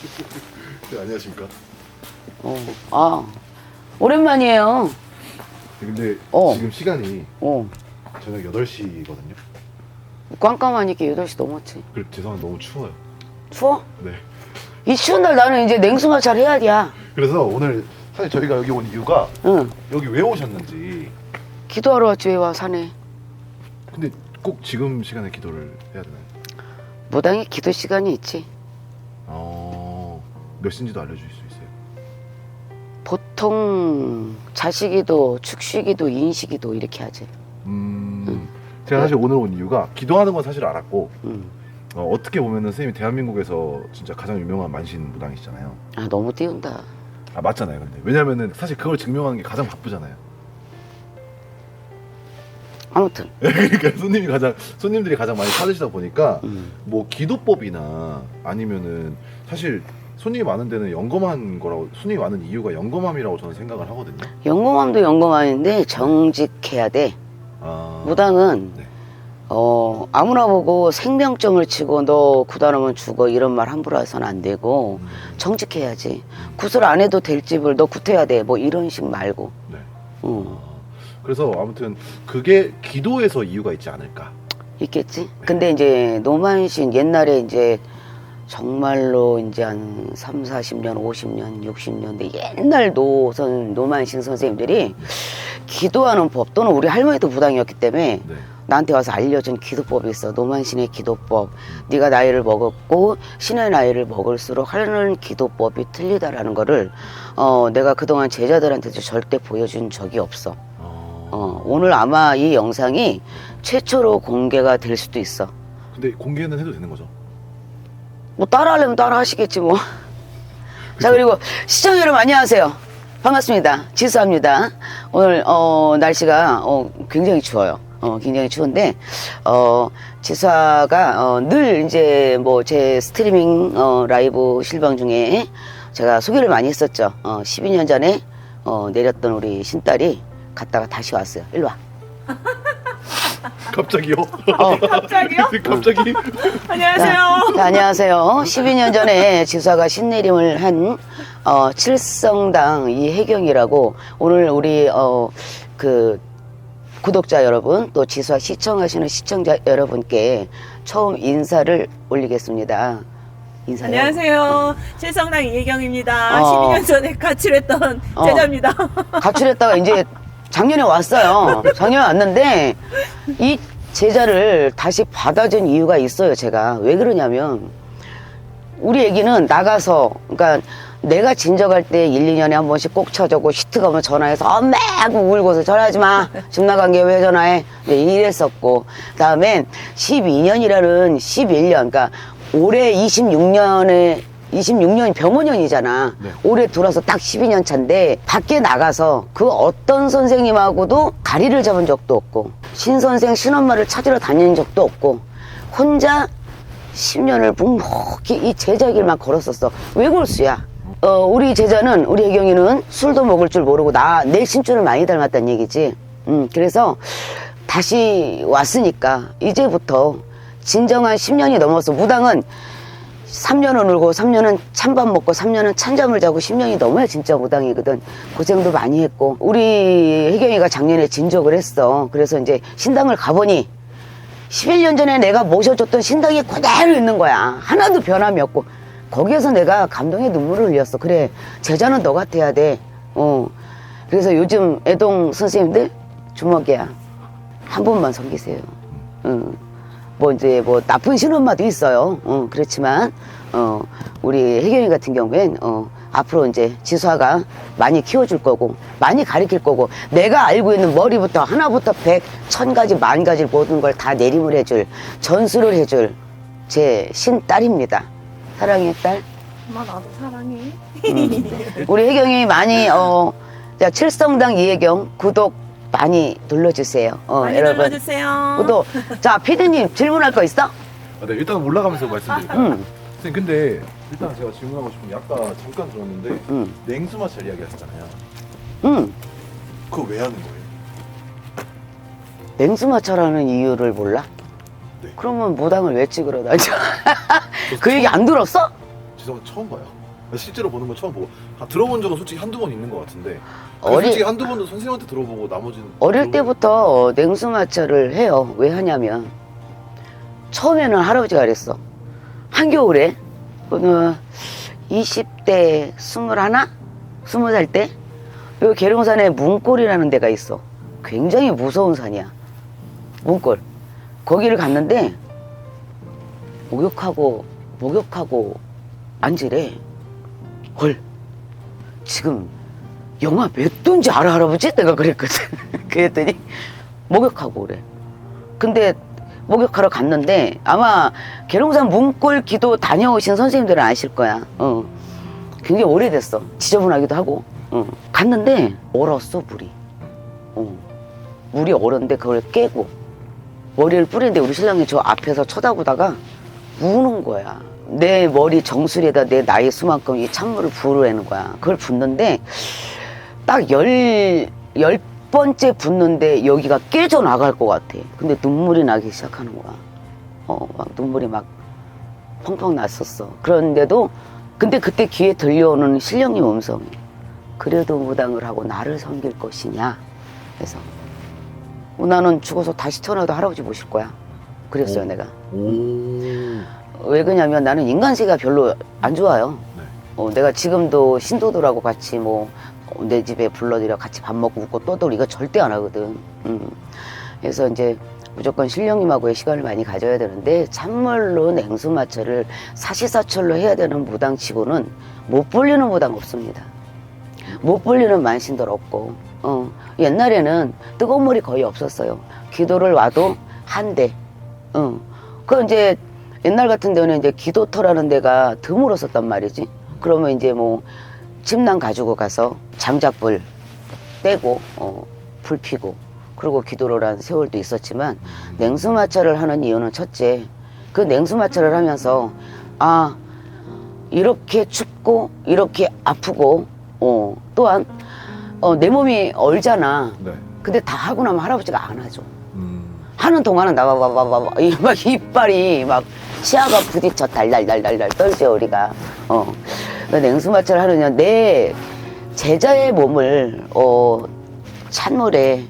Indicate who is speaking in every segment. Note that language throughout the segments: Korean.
Speaker 1: 네, 안녕하십니까.
Speaker 2: 아, 오랜만이에요.
Speaker 1: 근데 지금 시간이 저녁 8시거든요.
Speaker 2: 깜깜하니까 8시 넘었지.
Speaker 1: 그리고 죄송한데 너무 추워요.
Speaker 2: 추워?
Speaker 1: 네.
Speaker 2: 이 추운 날 나는 이제 냉수마찰 해야 돼.
Speaker 1: 그래서 오늘 사실 저희가 여기 온 이유가
Speaker 2: 응.
Speaker 1: 여기 왜 오셨는지.
Speaker 2: 기도하러 왔지, 왜 와, 산에.
Speaker 1: 근데 꼭 지금 시간에 기도를 해야 되나요?
Speaker 2: 무당의 기도 시간이 있지.
Speaker 1: 몇 시인지도 알려주실 수 있어요?
Speaker 2: 보통 자식기도, 축시기도, 인시기도 이렇게 하지.
Speaker 1: 제가 사실 오늘 온 이유가 기도하는 건 사실 알았고
Speaker 2: 응.
Speaker 1: 어떻게 보면은 선생님이 대한민국에서 진짜 가장 유명한 만신 무당이시잖아요.
Speaker 2: 아, 너무 띄운다.
Speaker 1: 아 맞잖아요. 근데 왜냐면은 사실 그걸 증명하는 게 가장 바쁘잖아요.
Speaker 2: 아무튼.
Speaker 1: 그러니까 손님들이 가장 많이 찾으시다 보니까 뭐 기도법이나 아니면은 사실 손님이 많은 데는 영검한 거라고, 손님이 많은 이유가 영검함이라고 저는 생각을 하거든요.
Speaker 2: 영검함도 영검함인데 정직해야 돼. 무당은
Speaker 1: 네.
Speaker 2: 아무나 보고 생명점을 치고 너 구달하면 죽어 이런 말 함부로 해서는 안 되고 정직해야지. 구슬 안 해도 될 집을 너 구태야 돼 뭐 이런 식 말고.
Speaker 1: 네.
Speaker 2: 응.
Speaker 1: 그래서 아무튼 그게 기도에서 이유가 있지 않을까.
Speaker 2: 있겠지. 근데 이제 노만신 옛날에 이제 정말로 이제 한 3, 40년, 50년, 60년대 옛날 노만신 선생님들이 기도하는 법, 또는 우리 할머니도 무당이었기 때문에
Speaker 1: 네.
Speaker 2: 나한테 와서 알려준 기도법이 있어. 노만신의 기도법. 네가 나이를 먹었고 신의 나이를 먹을수록 하는 기도법이 틀리다라는 거를 내가 그동안 제자들한테도 절대 보여준 적이 없어. 오늘 아마 이 영상이 최초로 공개가 될 수도 있어.
Speaker 1: 근데 공개는 해도 되는 거죠?
Speaker 2: 뭐 따라하려면 따라 하시겠지 뭐. 자, 그리고 시청자 여러분 안녕하세요. 반갑습니다. 지수합니다. 오늘 날씨가 굉장히 추워요. 굉장히 추운데 지수아가 늘 이제 뭐 제 스트리밍 라이브 실방 중에 제가 소개를 많이 했었죠. 12년 전에 내렸던 우리 신딸이 갔다가 다시 왔어요. 일로 와.
Speaker 1: 갑자기요?
Speaker 3: 갑자기요?
Speaker 1: 갑자기?
Speaker 3: 안녕하세요.
Speaker 2: 자, 안녕하세요. 12년 전에 지수아가 신내림을 한 칠성당 이혜경이라고, 오늘 우리 그 구독자 여러분, 또 지수아 시청하시는 시청자 여러분께 처음 인사를 올리겠습니다. 인사요.
Speaker 3: 안녕하세요. 칠성당 이혜경입니다.
Speaker 2: 어.
Speaker 3: 12년 전에 가출했던 제자입니다.
Speaker 2: 가출했다가 이제 작년에 왔어요. 작년에 왔는데 이 제자를 다시 받아준 이유가 있어요. 제가 왜 그러냐면 우리 애기는 나가서, 그러니까 내가 진정할 때 1, 2년에 한 번씩 꼭 쳐주고 시트 가면 전화해서 엄마 하고 울고서 전화하지 마. 집 나간 게 왜 전화해? 네, 이랬었고, 그다음엔 12년이라는 11년, 그러니까 올해 26년이 병원년이잖아.
Speaker 1: 네.
Speaker 2: 올해 들어서 딱 12년 차인데 밖에 나가서 그 어떤 선생님하고도 가리를 잡은 적도 없고 신선생 신엄마를 찾으러 다닌 적도 없고 혼자 10년을 묵묵히 이 제자 길만 걸었었어. 외골수야. 우리 제자는, 우리 혜경이는 술도 먹을 줄 모르고 내 신줄을 많이 닮았다는 얘기지. 그래서 다시 왔으니까 이제부터 진정한 10년이 넘어서, 무당은 3년은 울고 3년은 찬밥 먹고 3년은 찬잠을 자고 10년이 넘어야 진짜 무당이거든. 고생도 많이 했고, 우리 혜경이가 작년에 진적을 했어. 그래서 이제 신당을 가보니 11년 전에 내가 모셔줬던 신당이 그대로 있는 거야. 하나도 변함이 없고. 거기에서 내가 감동의 눈물을 흘렸어. 그래, 제자는 너 같아야 돼. 그래서 요즘 애동 선생님들 주먹이야. 한 분만 섬기세요. 뭐 이제 뭐 나쁜 신엄마도 있어요. 그렇지만 우리 혜경이 같은 경우엔 앞으로 이제 지수아가 많이 키워줄 거고 많이 가르칠 거고, 내가 알고 있는 머리부터 하나부터 100, 1000가지, 10,000가지 모든 걸 다 내림을 해줄, 전수를 해줄 제 신딸입니다. 사랑해, 딸.
Speaker 3: 엄마 나도 사랑해.
Speaker 2: 우리 혜경이 많이 자, 칠성당 이혜경 구독 많이 눌러주세요.
Speaker 3: 많이
Speaker 2: 여러분
Speaker 3: 눌러주세요.
Speaker 2: 구독. 자, 피디님 질문할 거 있어?
Speaker 1: 네, 일단 올라가면서 말씀드릴게요. 선생님, 근데 일단 제가 질문하고 싶은 게 아까 잠깐 들었는데 냉수마찰 이야기 하셨잖아요. 그거 왜 하는 거예요?
Speaker 2: 냉수마찰하는 이유를 몰라?
Speaker 1: 네.
Speaker 2: 그러면 무당을 왜 찍으러 다녀? 그 얘기 안 들었어?
Speaker 1: 죄송한데 처음 봐요. 실제로 보는 건 처음 보고 들어본 적은 솔직히 한두 번 있는 것 같은데
Speaker 2: 어릴-
Speaker 1: 솔직히 한두 번도 선생님한테 들어보고 나머지는
Speaker 2: 어릴
Speaker 1: 들어보고-
Speaker 2: 때부터 냉수 마찰을 해요. 왜 하냐면 처음에는 할아버지가 그랬어. 한겨울에 어느 20대 21? 20살 때 여기 계룡산에 문골이라는 데가 있어. 굉장히 무서운 산이야. 문골. 거기를 갔는데 목욕하고 앉으래. 헐, 지금 영하 몇 도인지 알아, 할아버지? 내가 그랬거든. 그랬더니 목욕하고 그래. 근데 목욕하러 갔는데 아마 계룡산 문골 기도 다녀오신 선생님들은 아실 거야. 굉장히 오래됐어. 지저분하기도 하고. 갔는데 얼었어, 물이. 물이 얼었는데 그걸 깨고 머리를 뿌리는데 우리 신랑이 저 앞에서 쳐다보다가 우는 거야. 내 머리 정수리에다 내 나이 수만큼 이 찬물을 부으라는 거야. 그걸 붓는데 딱 열 번째 붓는데 여기가 깨져 나갈 것 같아. 근데 눈물이 나기 시작하는 거야. 막 눈물이 막 펑펑 났었어. 그런데도 근데 그때 귀에 들려오는 신령님 음성이 그래도 무당을 하고 나를 섬길 것이냐. 그래서 나는 죽어서 다시 태어나도 할아버지 모실 거야. 그랬어요, 내가. 왜 그러냐면 나는 인간세가 별로 안 좋아요.
Speaker 1: 네.
Speaker 2: 내가 지금도 신도들하고 같이 내 집에 불러들여 같이 밥 먹고 웃고 떠돌 이거 절대 안 하거든. 그래서 이제 무조건 신령님하고의 시간을 많이 가져야 되는데 찬물로 냉수마찰을 사시사철로 해야 되는 무당치고는 못 불리는 무당 없습니다. 못 불리는 만신들 없고 옛날에는 뜨거운 물이 거의 없었어요. 기도를 와도 한 대. 그 이제 옛날 같은 데는 이제 기도터라는 데가 드물었었단 말이지. 그러면 이제 침낭 가지고 가서 장작불 떼고 불 피고 그리고 기도를 한 세월도 있었지만 냉수마찰을 하는 이유는 첫째 그 냉수마찰을 하면서 이렇게 춥고 이렇게 아프고 또한 내 몸이 얼잖아.
Speaker 1: 네.
Speaker 2: 근데 다 하고 나면 할아버지가 안 하죠. 하는 동안은 막 이빨이 막 치아가 부딪혀 달달달달달 떨죠 우리가. 냉수마찰을 하느냐 내 제자의 몸을 찬물에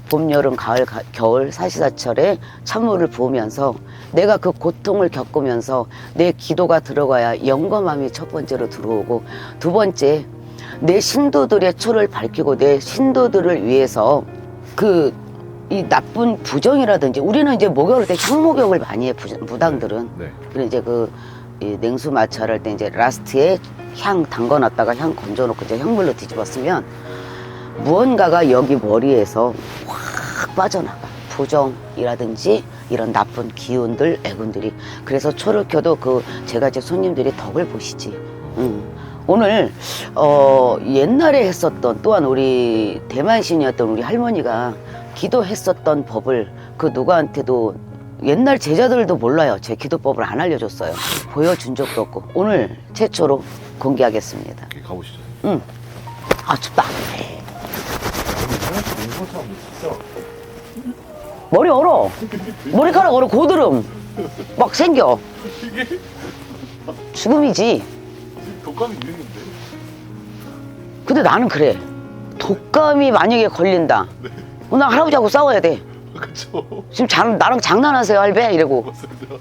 Speaker 2: 봄, 여름, 가을, 겨울 사시사철에 찬물을 부으면서 내가 그 고통을 겪으면서 내 기도가 들어가야 영검함이 첫 번째로 들어오고 두 번째 내 신도들의 초를 밝히고 내 신도들을 위해서 이 나쁜 부정이라든지 우리는 이제 목욕할 때 향목욕을 많이 해 무당들은.
Speaker 1: 네.
Speaker 2: 그리고 이제 이 냉수 마찰할 때 이제 라스트에 향 담궈놨다가 향 건져놓고 이제 향물로 뒤집었으면 무언가가 여기 머리에서 확 빠져나가. 부정이라든지 이런 나쁜 기운들, 애군들이. 그래서 초를 켜도 제가 이제 손님들이 덕을 보시지. 오늘 옛날에 했었던 또한 우리 대만신이었던 우리 할머니가 기도했었던 법을 누구한테도 옛날 제자들도 몰라요. 제 기도법을 안 알려줬어요. 보여준 적도 없고 오늘 최초로 공개하겠습니다.
Speaker 1: 가보시죠.
Speaker 2: 춥다.
Speaker 1: 진짜
Speaker 2: 머리 얼어. 머리카락 얼어. 고드름 막 생겨. 죽음이지.
Speaker 1: 독감이 유행인데.
Speaker 2: 근데 나는 그래. 독감이 만약에 걸린다. 나 할아버지하고 싸워야 돼.
Speaker 1: 그쵸.
Speaker 2: 지금 나랑 장난하세요, 할배? 이러고.
Speaker 1: 맞습니다.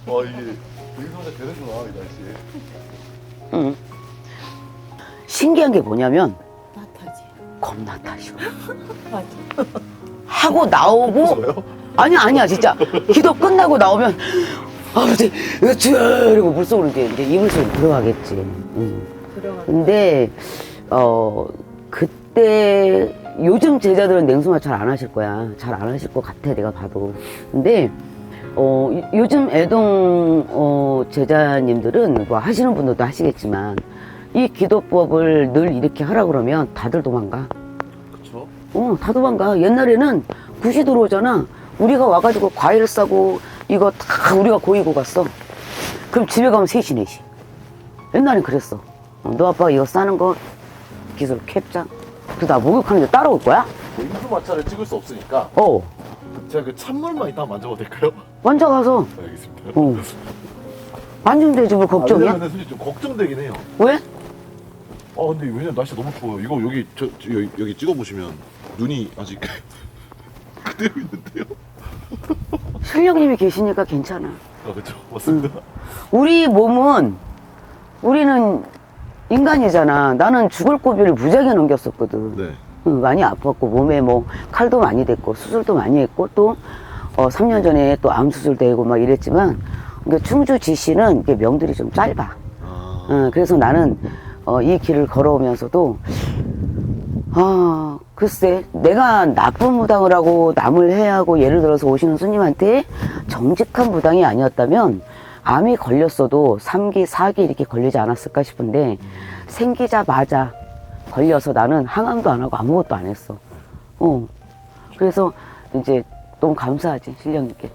Speaker 1: 와 이게 냉수마찰 되는구나 이 날씨에.
Speaker 2: 응. 신기한 게 뭐냐면
Speaker 3: 나타지.
Speaker 2: 겁나 타셔.
Speaker 3: 맞아.
Speaker 2: 하고 나오고
Speaker 1: 무서워요?
Speaker 2: 아니야 진짜 기도 끝나고 나오면 아버지 이거 주여 이러고 물속으로 이제 이불속으로 들어가겠지.
Speaker 3: 들어가.
Speaker 2: 근데 그때 요즘 제자들은 냉수마찰 안 하실 거야. 잘 안 하실 것 같아 내가 봐도. 근데 요즘 애동 제자님들은 하시는 분들도 하시겠지만 이 기도법을 늘 이렇게 하라 그러면 다들 도망가.
Speaker 1: 그쵸.
Speaker 2: 다 도망가. 옛날에는 굿이 들어오잖아. 우리가 와가지고 과일 싸고 이거 다 우리가 고이고 갔어. 그럼 집에 가면 3시, 4시. 옛날엔 그랬어. 너 아빠가 이거 싸는 거 기술 캡장. 그래서 나 목욕하는데 따라올 거야?
Speaker 1: 냉수마찰을 찍을 수 없으니까 제가 찬물만 이따 만져봐도 될까요?
Speaker 2: 먼저 가서.
Speaker 1: 알겠습니다.
Speaker 2: 완전 되지 뭘 걱정이야?
Speaker 1: 근데 솔직히 좀 걱정되긴 해요.
Speaker 2: 왜?
Speaker 1: 근데 왜냐면 날씨 너무 추워요. 이거 여기 여기 찍어 보시면 눈이 아직 그대로 있는데요.
Speaker 2: 실령님이 계시니까 괜찮아.
Speaker 1: 그렇죠. 맞습니다.
Speaker 2: 우리 몸은 우리는 인간이잖아. 나는 죽을 고비를 무지하게 넘겼었거든.
Speaker 1: 네.
Speaker 2: 많이 아팠고 몸에 뭐 칼도 많이 됐고 수술도 많이 했고 또 3년 전에 또 암 수술 되고 막 이랬지만 그러니까 충주 지시는 이게 명들이 좀 짧아. 그래서 나는 이 길을 걸어오면서도 글쎄 내가 나쁜 무당을 하고 남을 해하고 예를 들어서 오시는 손님한테 정직한 무당이 아니었다면 암이 걸렸어도 3기, 4기 이렇게 걸리지 않았을까 싶은데 생기자마자 걸려서 나는 항암도 안 하고 아무것도 안 했어. 그래서 이제 너무 감사하지, 신령님께.